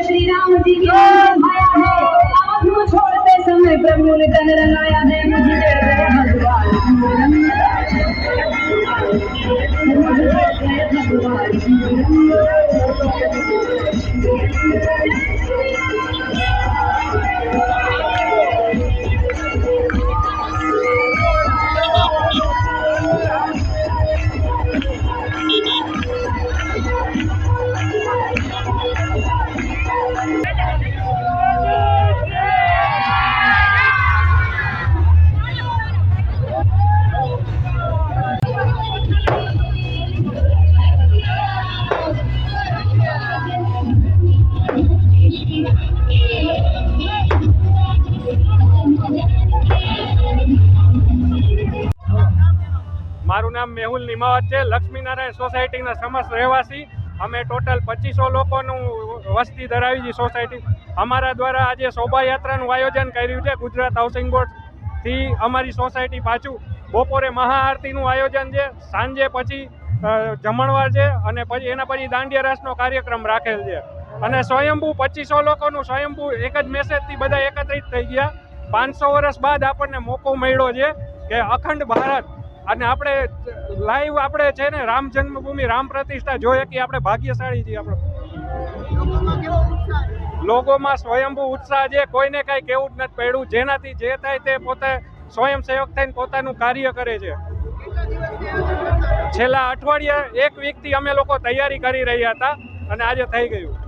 श्री राम जी की माया है, आपको छोड़ते समय प्रभु ने तन रंगाया है। मुझे મારું નામ મેહુલ નિમાવત છે, લક્ષ્મીનારાયણ સોસાયટીના સમસ્ત રહેવાસી। અમે ટોટલ 2500 લોકોનું વસ્તી ધરાવી છે સોસાયટી। અમારા દ્વારા આજે શોભાયાત્રાનું આયોજન કર્યું છે ગુજરાત હાઉસિંગ બોર્ડથી। અમારી સોસાયટી પાછું બપોરે મહાઆરતીનું આયોજન છે, સાંજે પછી જમણવાર છે અને પછી એના પછી દાંડિયા રાસનો કાર્યક્રમ રાખેલ છે। અને સ્વયંભૂ 2500 લોકોનું સ્વયંભૂ એક જ મેસેજથી બધા એકત્રિત થઈ ગયા। 500 વર્ષ બાદ આપણને મોકો મળ્યો છે કે અખંડ ભારત અને આપણે લાઈવ આપણે છે ને રામ જન્મભૂમિ રામ પ્રતિષ્ઠા જોઈએ કે આપણે ભાગ્યશાળી છીએ। આપણે લોકોમાં સ્વયંભૂ ઉત્સાહ છે, કોઈને કાંઈ કેવું જ નથી પડ્યું। જેનાથી જે થાય તે પોતે સ્વયંસેવક થઈને પોતાનું કાર્ય કરે છે। છેલ્લા અઠવાડિયા એક વીકથી અમે લોકો તૈયારી કરી રહ્યા હતા અને આજે થઈ ગયું।